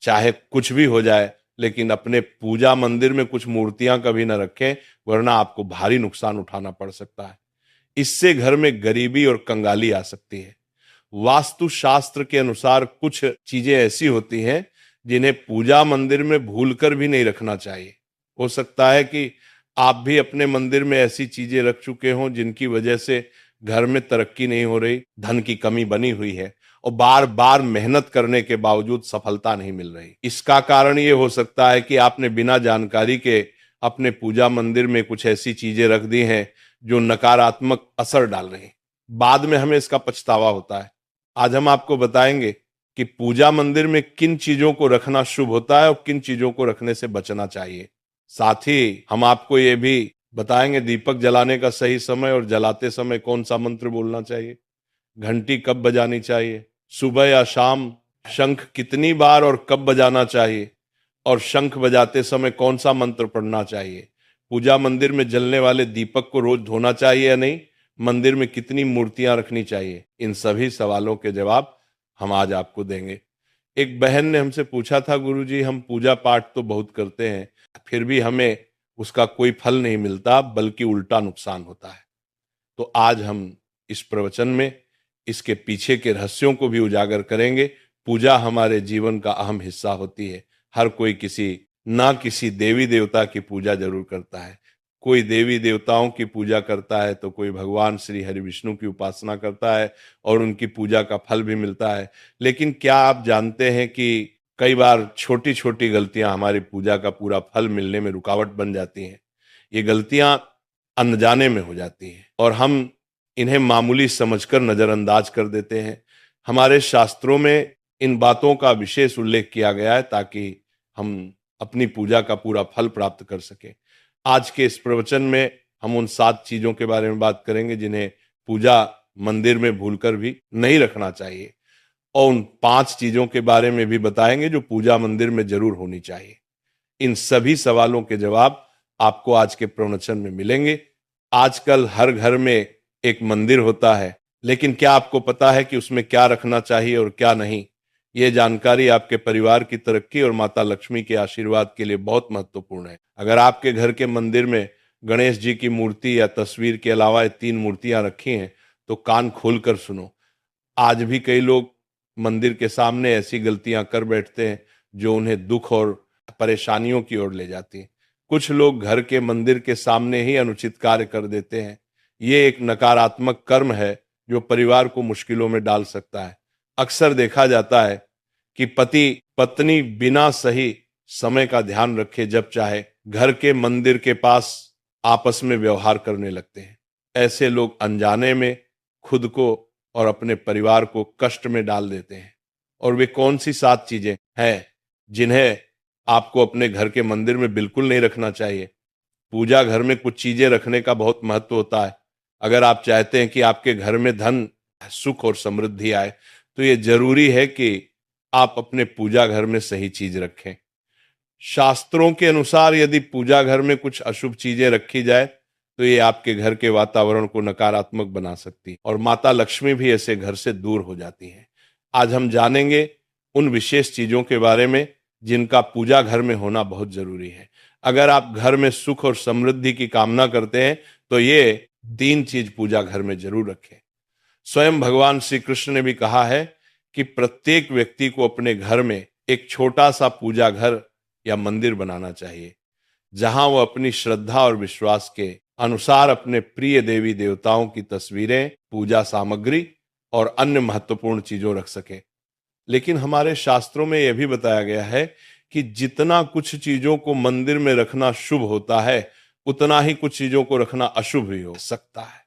चाहे कुछ भी हो जाए, लेकिन अपने पूजा मंदिर में कुछ मूर्तियां कभी ना रखें, वरना आपको भारी नुकसान उठाना पड़ सकता है। इससे घर में गरीबी और कंगाली आ सकती है। वास्तु शास्त्र के अनुसार कुछ चीजें ऐसी होती हैं जिन्हें पूजा मंदिर में भूलकर भी नहीं रखना चाहिए। हो सकता है कि आप भी अपने मंदिर में ऐसी चीजें रख चुके हों जिनकी वजह से घर में तरक्की नहीं हो रही, धन की कमी बनी हुई है और बार बार मेहनत करने के बावजूद सफलता नहीं मिल रही। इसका कारण ये हो सकता है कि आपने बिना जानकारी के अपने पूजा मंदिर में कुछ ऐसी चीजें रख दी हैं जो नकारात्मक असर डाल रही हैं। बाद में हमें इसका पछतावा होता है। आज हम आपको बताएंगे कि पूजा मंदिर में किन चीजों को रखना शुभ होता है और किन चीजों को रखने से बचना चाहिए। साथ ही हम आपको ये भी बताएंगे दीपक जलाने का सही समय और जलाते समय कौन सा मंत्र बोलना चाहिए, घंटी कब बजानी चाहिए, सुबह या शाम, शंख कितनी बार और कब बजाना चाहिए और शंख बजाते समय कौन सा मंत्र पढ़ना चाहिए, पूजा मंदिर में जलने वाले दीपक को रोज धोना चाहिए या नहीं, मंदिर में कितनी मूर्तियां रखनी चाहिए। इन सभी सवालों के जवाब हम आज आपको देंगे। एक बहन ने हमसे पूछा था, गुरुजी हम पूजा पाठ तो बहुत करते हैं, फिर भी हमें उसका कोई फल नहीं मिलता, बल्कि उल्टा नुकसान होता है। तो आज हम इस प्रवचन में इसके पीछे के रहस्यों को भी उजागर करेंगे। पूजा हमारे जीवन का अहम हिस्सा होती है। हर कोई किसी देवी देवता की पूजा जरूर करता है। कोई देवी देवताओं की पूजा करता है तो कोई भगवान श्री हरि विष्णु की उपासना करता है और उनकी पूजा का फल भी मिलता है। लेकिन क्या आप जानते हैं कि कई बार छोटी छोटी गलतियां हमारी पूजा का पूरा फल मिलने में रुकावट बन जाती हैं। ये गलतियां अनजाने में हो जाती हैं और हम इन्हें मामूली समझकर नजरअंदाज कर देते हैं। हमारे शास्त्रों में इन बातों का विशेष उल्लेख किया गया है ताकि हम अपनी पूजा का पूरा फल प्राप्त कर सकें। आज के इस प्रवचन में हम उन 7 चीजों के बारे में बात करेंगे जिन्हें पूजा मंदिर में भूलकर भी नहीं रखना चाहिए, और उन 5 चीजों के बारे में भी बताएंगे जो पूजा मंदिर में जरूर होनी चाहिए। इन सभी सवालों के जवाब आपको आज के प्रवचन में मिलेंगे। आजकल हर घर में एक मंदिर होता है, लेकिन क्या आपको पता है कि उसमें क्या रखना चाहिए और क्या नहीं? ये जानकारी आपके परिवार की तरक्की और माता लक्ष्मी के आशीर्वाद के लिए बहुत महत्वपूर्ण है। अगर आपके घर के मंदिर में गणेश जी की मूर्ति या तस्वीर के अलावा 3 मूर्तियां रखी हैं तो कान खोलकर सुनो। आज भी कई लोग मंदिर के सामने ऐसी गलतियां कर बैठते हैं जो उन्हें दुख और परेशानियों की ओर ले जाती हैं। कुछ लोग घर के मंदिर के सामने ही अनुचित कार्य कर देते हैं। ये एक नकारात्मक कर्म है जो परिवार को मुश्किलों में डाल सकता है। अक्सर देखा जाता है कि पति पत्नी बिना सही समय का ध्यान रखे जब चाहे घर के मंदिर के पास आपस में व्यवहार करने लगते हैं। ऐसे लोग अनजाने में खुद को और अपने परिवार को कष्ट में डाल देते हैं। और वे कौन सी 7 चीजें हैं जिन्हें आपको अपने घर के मंदिर में बिल्कुल नहीं रखना चाहिए? पूजा घर में कुछ चीजें रखने का बहुत महत्व होता है। अगर आप चाहते हैं कि आपके घर में धन, सुख और समृद्धि आए तो ये जरूरी है कि आप अपने पूजा घर में सही चीज रखें। शास्त्रों के अनुसार यदि पूजा घर में कुछ अशुभ चीजें रखी जाए तो ये आपके घर के वातावरण को नकारात्मक बना सकती है और माता लक्ष्मी भी ऐसे घर से दूर हो जाती हैं। आज हम जानेंगे उन विशेष चीजों के बारे में जिनका पूजा घर में होना बहुत जरूरी है। अगर आप घर में सुख और समृद्धि की कामना करते हैं तो ये 3 चीज पूजा घर में जरूर रखें। स्वयं भगवान श्री कृष्ण ने भी कहा है कि प्रत्येक व्यक्ति को अपने घर में एक छोटा सा पूजा घर या मंदिर बनाना चाहिए, जहां वो अपनी श्रद्धा और विश्वास के अनुसार अपने प्रिय देवी देवताओं की तस्वीरें, पूजा सामग्री और अन्य महत्वपूर्ण चीजों रख सके। लेकिन हमारे शास्त्रों में यह भी बताया गया है कि जितना कुछ चीजों को मंदिर में रखना शुभ होता है, उतना ही कुछ चीजों को रखना अशुभ भी हो सकता है।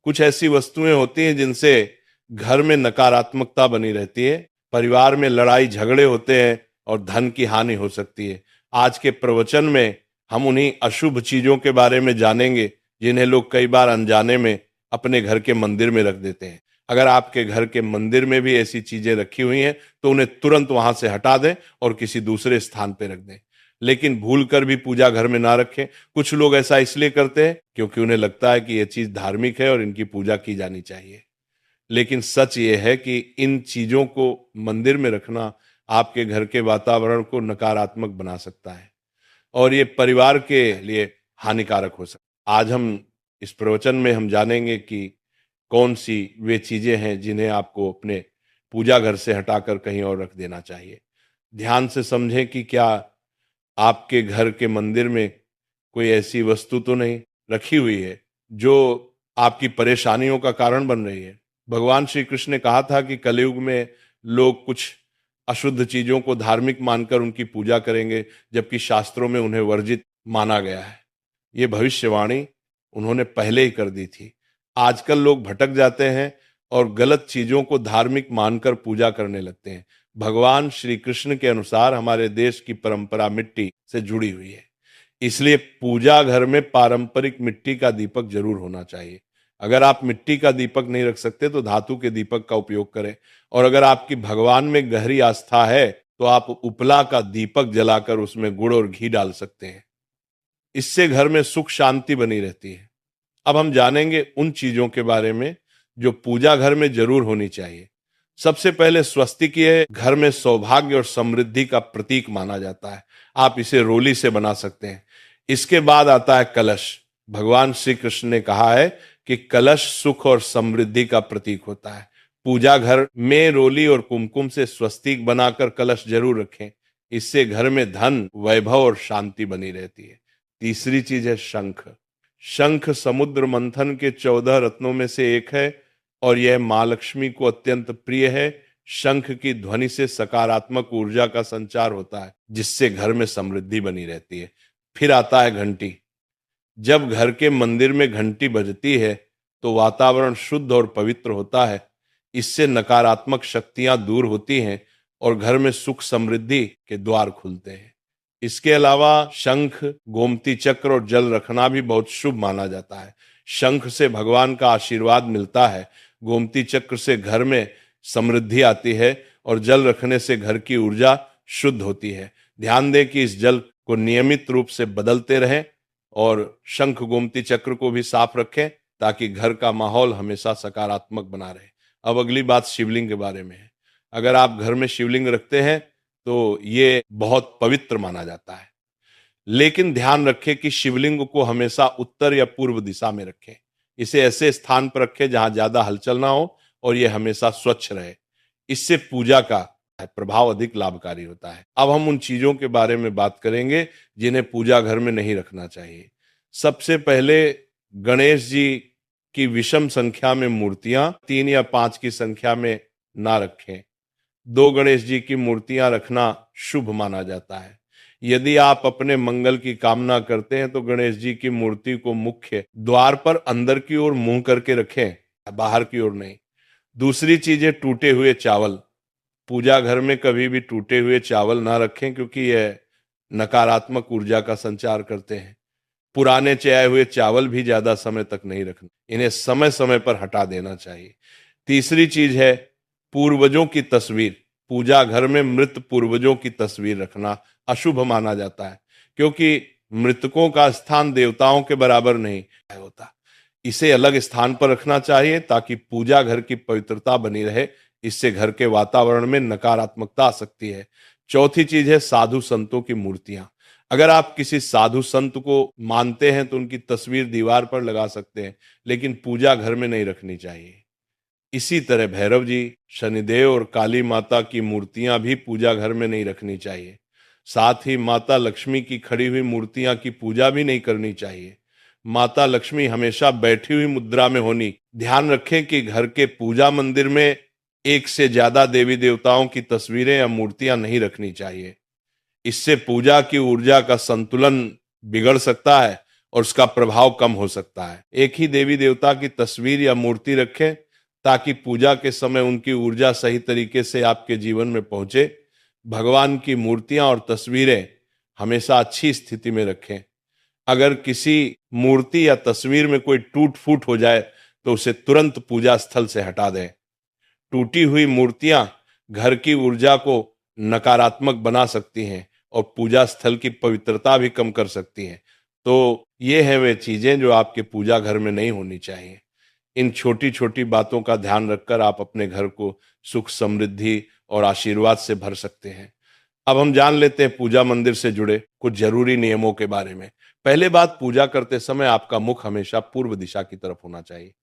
कुछ ऐसी वस्तुएं होती हैं जिनसे घर में नकारात्मकता बनी रहती है, परिवार में लड़ाई झगड़े होते हैं और धन की हानि हो सकती है। आज के प्रवचन में हम उन्हीं अशुभ चीजों के बारे में जानेंगे जिन्हें लोग कई बार अनजाने में अपने घर के मंदिर में रख देते हैं। अगर आपके घर के मंदिर में भी ऐसी चीजें रखी हुई हैं तो उन्हें तुरंत वहां से हटा दें और किसी दूसरे स्थान पर रख दें। लेकिन भूल कर भी पूजा घर में ना रखें। कुछ लोग ऐसा इसलिए करते हैं क्योंकि उन्हें लगता है कि यह चीज धार्मिक है और इनकी पूजा की जानी चाहिए। लेकिन सच ये है कि इन चीजों को मंदिर में रखना आपके घर के वातावरण को नकारात्मक बना सकता है और ये परिवार के लिए हानिकारक हो सकता है। आज हम इस प्रवचन में हम जानेंगे कि कौन सी वे चीजें हैं जिन्हें आपको अपने पूजा घर से हटाकर कहीं और रख देना चाहिए। ध्यान से समझें कि क्या आपके घर के मंदिर में कोई ऐसी वस्तु तो नहीं रखी हुई है जो आपकी परेशानियों का कारण बन रही है। भगवान श्री कृष्ण ने कहा था कि कलयुग में लोग कुछ अशुद्ध चीजों को धार्मिक मानकर उनकी पूजा करेंगे, जबकि शास्त्रों में उन्हें वर्जित माना गया है। ये भविष्यवाणी उन्होंने पहले ही कर दी थी। आजकल लोग भटक जाते हैं और गलत चीजों को धार्मिक मानकर पूजा करने लगते हैं। भगवान श्री कृष्ण के अनुसार हमारे देश की परंपरा मिट्टी से जुड़ी हुई है, इसलिए पूजा घर में पारंपरिक मिट्टी का दीपक जरूर होना चाहिए। अगर आप मिट्टी का दीपक नहीं रख सकते तो धातु के दीपक का उपयोग करें, और अगर आपकी भगवान में गहरी आस्था है तो आप उपला का दीपक जलाकर उसमें गुड़ और घी डाल सकते हैं। इससे घर में सुख शांति बनी रहती है। अब हम जानेंगे उन चीजों के बारे में जो पूजा घर में जरूर होनी चाहिए। सबसे पहले स्वस्तिक ये घर में सौभाग्य और समृद्धि का प्रतीक माना जाता है। आप इसे रोली से बना सकते हैं। इसके बाद आता है कलश। भगवान श्री कृष्ण ने कहा है कि कलश सुख और समृद्धि का प्रतीक होता है। पूजा घर में रोली और कुमकुम से स्वस्तिक बनाकर कलश जरूर रखें। इससे घर में धन, वैभव और शांति बनी रहती है। तीसरी चीज है शंख। शंख समुद्र मंथन के 14 रत्नों में से एक है और यह मां लक्ष्मी को अत्यंत प्रिय है। शंख की ध्वनि से सकारात्मक ऊर्जा का संचार होता है, जिससे घर में समृद्धि बनी रहती है। फिर आता है घंटी। जब घर के मंदिर में घंटी बजती है तो वातावरण शुद्ध और पवित्र होता है। इससे नकारात्मक शक्तियां दूर होती हैं और घर में सुख समृद्धि के द्वार खुलते हैं। इसके अलावा शंख, गोमती चक्र और जल रखना भी बहुत शुभ माना जाता है। शंख से भगवान का आशीर्वाद मिलता है, गोमती चक्र से घर में समृद्धि आती है और जल रखने से घर की ऊर्जा शुद्ध होती है। ध्यान दें कि इस जल को नियमित रूप से बदलते रहें और शंख गोमती चक्र को भी साफ रखें ताकि घर का माहौल हमेशा सकारात्मक बना रहे। अब अगली बात शिवलिंग के बारे में है। अगर आप घर में शिवलिंग रखते हैं तो ये बहुत पवित्र माना जाता है, लेकिन ध्यान रखें कि शिवलिंग को हमेशा उत्तर या पूर्व दिशा में रखें। इसे ऐसे स्थान पर रखें जहां ज्यादा हलचल ना हो और यह हमेशा स्वच्छ रहे। इससे पूजा का प्रभाव अधिक लाभकारी होता है। अब हम उन चीजों के बारे में बात करेंगे जिन्हें पूजा घर में नहीं रखना चाहिए। सबसे पहले गणेश जी की विषम संख्या में मूर्तियां 3 या 5 की संख्या में ना रखें। 2 गणेश जी की मूर्तियां रखना शुभ माना जाता है। यदि आप अपने मंगल की कामना करते हैं तो गणेश जी की मूर्ति को मुख्य द्वार पर अंदर की ओर मुंह करके रखें, बाहर की ओर नहीं। दूसरी चीज है टूटे हुए चावल। पूजा घर में कभी भी टूटे हुए चावल ना रखें क्योंकि यह नकारात्मक ऊर्जा का संचार करते हैं। पुराने चयाए हुए चावल भी ज्यादा समय तक नहीं रखना, इन्हें समय समय पर हटा देना चाहिए। तीसरी चीज है पूर्वजों की तस्वीर। पूजा घर में मृत पूर्वजों की तस्वीर रखना अशुभ माना जाता है क्योंकि मृतकों का स्थान देवताओं के बराबर नहीं होता। इसे अलग स्थान पर रखना चाहिए ताकि पूजा घर की पवित्रता बनी रहे। इससे घर के वातावरण में नकारात्मकता आ सकती है। चौथी चीज है साधु संतों की मूर्तियां। अगर आप किसी साधु संत को मानते हैं तो उनकी तस्वीर दीवार पर लगा सकते हैं, लेकिन पूजा घर में नहीं रखनी चाहिए। इसी तरह भैरव जी, शनिदेव और काली माता की मूर्तियां भी पूजा घर में नहीं रखनी चाहिए। साथ ही माता लक्ष्मी की खड़ी हुई मूर्तियां की पूजा भी नहीं करनी चाहिए। माता लक्ष्मी हमेशा बैठी हुई मुद्रा में होनी। ध्यान रखें कि घर के पूजा मंदिर में एक से ज्यादा देवी देवताओं की तस्वीरें या मूर्तियां नहीं रखनी चाहिए। इससे पूजा की ऊर्जा का संतुलन बिगड़ सकता है और उसका प्रभाव कम हो सकता है। एक ही देवी देवता की तस्वीर या मूर्ति रखें ताकि पूजा के समय उनकी ऊर्जा सही तरीके से आपके जीवन में पहुंचे। भगवान की मूर्तियां और तस्वीरें हमेशा अच्छी स्थिति में रखें। अगर किसी मूर्ति या तस्वीर में कोई टूट फूट हो जाए तो उसे तुरंत पूजा स्थल से हटा दें। टूटी हुई मूर्तियां घर की ऊर्जा को नकारात्मक बना सकती हैं और पूजा स्थल की पवित्रता भी कम कर सकती हैं। तो ये हैं वे चीजें जो आपके पूजा घर में नहीं होनी चाहिए। इन छोटी छोटी बातों का ध्यान रखकर आप अपने घर को सुख, समृद्धि और आशीर्वाद से भर सकते हैं। अब हम जान लेते हैं पूजा मंदिर से जुड़े कुछ जरूरी नियमों के बारे में। पहले बात, पूजा करते समय आपका मुख हमेशा पूर्व दिशा की तरफ होना चाहिए।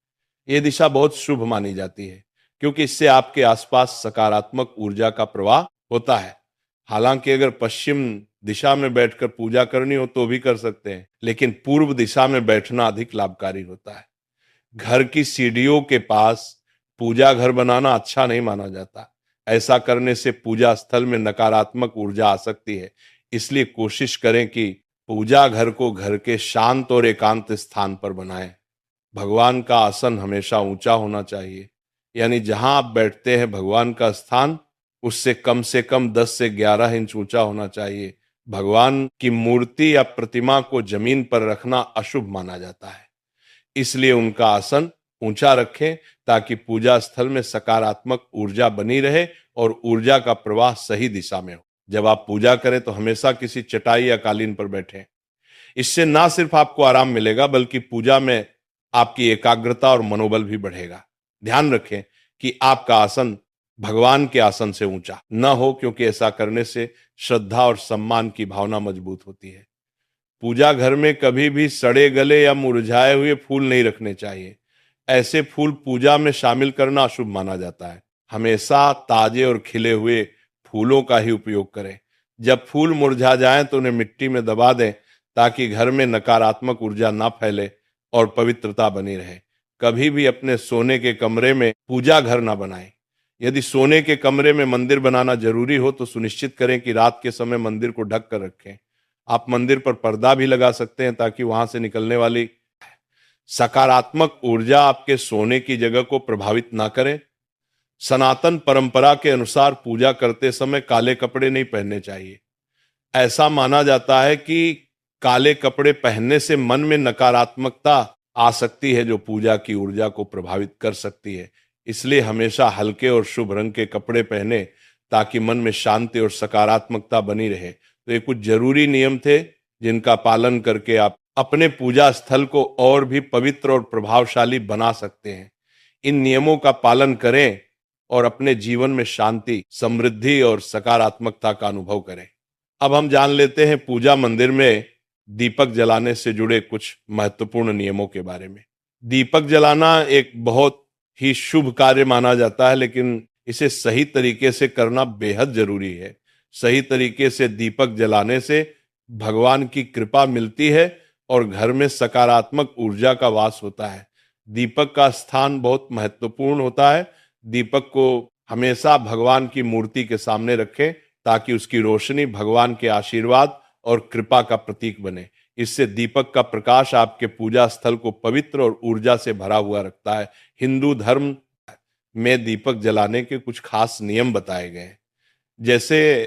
ये दिशा बहुत शुभ मानी जाती है क्योंकि इससे आपके आसपास सकारात्मक ऊर्जा का प्रवाह होता है। हालांकि अगर पश्चिम दिशा में बैठकर पूजा करनी हो तो भी कर सकते हैं, लेकिन पूर्व दिशा में बैठना अधिक लाभकारी होता है। घर की सीढ़ियों के पास पूजा घर बनाना अच्छा नहीं माना जाता। ऐसा करने से पूजा स्थल में नकारात्मक ऊर्जा आ सकती है। इसलिए कोशिश करें कि पूजा घर को घर के शांत और एकांत स्थान पर बनाएं। भगवान का आसन हमेशा ऊंचा होना चाहिए, यानी जहां आप बैठते हैं भगवान का स्थान उससे कम से कम 10 से 11 इंच ऊंचा होना चाहिए। भगवान की मूर्ति या प्रतिमा को जमीन पर रखना अशुभ माना जाता है, इसलिए उनका आसन ऊंचा रखें ताकि पूजा स्थल में सकारात्मक ऊर्जा बनी रहे और ऊर्जा का प्रवाह सही दिशा में हो। जब आप पूजा करें तो हमेशा किसी चटाई या कालीन पर बैठें। इससे ना सिर्फ आपको आराम मिलेगा बल्कि पूजा में आपकी एकाग्रता और मनोबल भी बढ़ेगा। ध्यान रखें कि आपका आसन भगवान के आसन से ऊंचा न हो, क्योंकि ऐसा करने से श्रद्धा और सम्मान की भावना मजबूत होती है। पूजा घर में कभी भी सड़े गले या मुरझाए हुए फूल नहीं रखने चाहिए। ऐसे फूल पूजा में शामिल करना अशुभ माना जाता है। हमेशा ताजे और खिले हुए फूलों का ही उपयोग करें। जब फूल मुरझा जाएं तो उन्हें मिट्टी में दबा दें ताकि घर में नकारात्मक ऊर्जा ना फैले और पवित्रता बनी रहे। कभी भी अपने सोने के कमरे में पूजा घर ना बनाएं। यदि सोने के कमरे में मंदिर बनाना जरूरी हो तो सुनिश्चित करें कि रात के समय मंदिर को ढक कर रखें। आप मंदिर पर पर्दा भी लगा सकते हैं ताकि वहां से निकलने वाली सकारात्मक ऊर्जा आपके सोने की जगह को प्रभावित ना करे। सनातन परंपरा के अनुसार पूजा करते समय काले कपड़े नहीं पहनने चाहिए। ऐसा माना जाता है कि काले कपड़े पहनने से मन में नकारात्मकता आ सकती है जो पूजा की ऊर्जा को प्रभावित कर सकती है। इसलिए हमेशा हल्के और शुभ रंग के कपड़े पहने ताकि मन में शांति और सकारात्मकता बनी रहे। तो ये कुछ जरूरी नियम थे जिनका पालन करके आप अपने पूजा स्थल को और भी पवित्र और प्रभावशाली बना सकते हैं। इन नियमों का पालन करें और अपने जीवन में शांति, समृद्धि और सकारात्मकता का अनुभव करें। अब हम जान लेते हैं पूजा मंदिर में दीपक जलाने से जुड़े कुछ महत्वपूर्ण नियमों के बारे में। दीपक जलाना एक बहुत ही शुभ कार्य माना जाता है, लेकिन इसे सही तरीके से करना बेहद जरूरी है। सही तरीके से दीपक जलाने से भगवान की कृपा मिलती है और घर में सकारात्मक ऊर्जा का वास होता है। दीपक का स्थान बहुत महत्वपूर्ण होता है। दीपक को हमेशा भगवान की मूर्ति के सामने रखें ताकि उसकी रोशनी भगवान के आशीर्वाद और कृपा का प्रतीक बने। इससे दीपक का प्रकाश आपके पूजा स्थल को पवित्र और ऊर्जा से भरा हुआ रखता है। हिंदू धर्म में दीपक जलाने के कुछ खास नियम बताए गए हैं। जैसे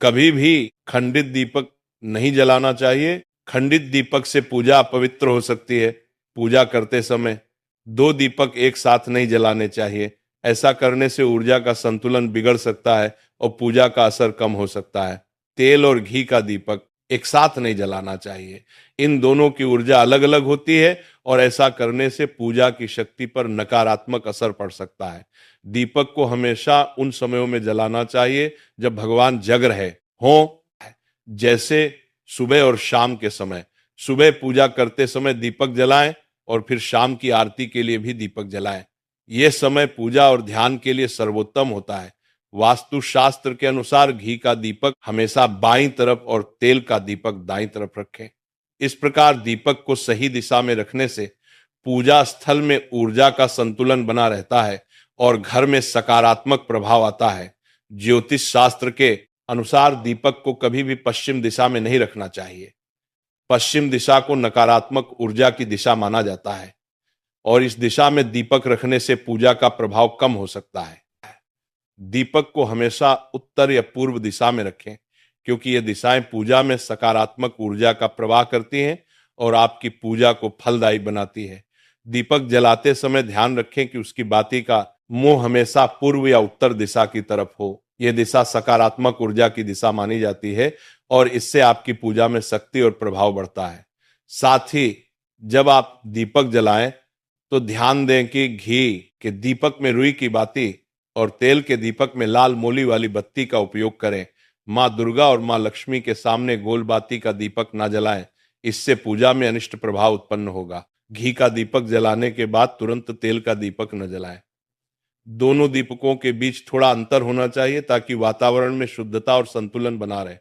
कभी भी खंडित दीपक नहीं जलाना चाहिए। खंडित दीपक से पूजा अपवित्र हो सकती है। पूजा करते समय 2 दीपक एक साथ नहीं जलाने चाहिए। ऐसा करने से ऊर्जा का संतुलन बिगड़ सकता है और पूजा का असर कम हो सकता है। तेल और घी का दीपक एक साथ नहीं जलाना चाहिए। इन दोनों की ऊर्जा अलग अलग होती है और ऐसा करने से पूजा की शक्ति पर नकारात्मक असर पड़ सकता है। दीपक को हमेशा उन समयों में जलाना चाहिए जब भगवान जग रहे हों, जैसे सुबह और शाम के समय। सुबह पूजा करते समय दीपक जलाएं और फिर शाम की आरती के लिए भी दीपक जलाएं। यह समय पूजा और ध्यान के लिए सर्वोत्तम होता है। वास्तु शास्त्र के अनुसार घी का दीपक हमेशा बाईं तरफ और तेल का दीपक दाईं तरफ रखें। इस प्रकार दीपक को सही दिशा में रखने से पूजा स्थल में ऊर्जा का संतुलन बना रहता है और घर में सकारात्मक प्रभाव आता है। ज्योतिष शास्त्र के अनुसार दीपक को कभी भी पश्चिम दिशा में नहीं रखना चाहिए। पश्चिम दिशा को नकारात्मक ऊर्जा की दिशा माना जाता है और इस दिशा में दीपक रखने से पूजा का प्रभाव कम हो सकता है। दीपक को हमेशा उत्तर या पूर्व दिशा में रखें क्योंकि ये दिशाएं पूजा में सकारात्मक ऊर्जा का प्रवाह करती हैं और आपकी पूजा को फलदायी बनाती है। दीपक जलाते समय ध्यान रखें कि उसकी बाती का मुंह हमेशा पूर्व या उत्तर दिशा की तरफ हो। यह दिशा सकारात्मक ऊर्जा की दिशा मानी जाती है और इससे आपकी पूजा में शक्ति और प्रभाव बढ़ता है। साथ ही जब आप दीपक जलाएं तो ध्यान दें कि घी के दीपक में रुई की बाती और तेल के दीपक में लाल मोली वाली बत्ती का उपयोग करें। माँ दुर्गा और माँ लक्ष्मी के सामने गोल बाती का दीपक ना जलाएं, इससे पूजा में अनिष्ट प्रभाव उत्पन्न होगा। घी का दीपक जलाने के बाद तुरंत तेल का दीपक न जलाएं। दोनों दीपकों के बीच थोड़ा अंतर होना चाहिए ताकि वातावरण में शुद्धता और संतुलन बना रहे।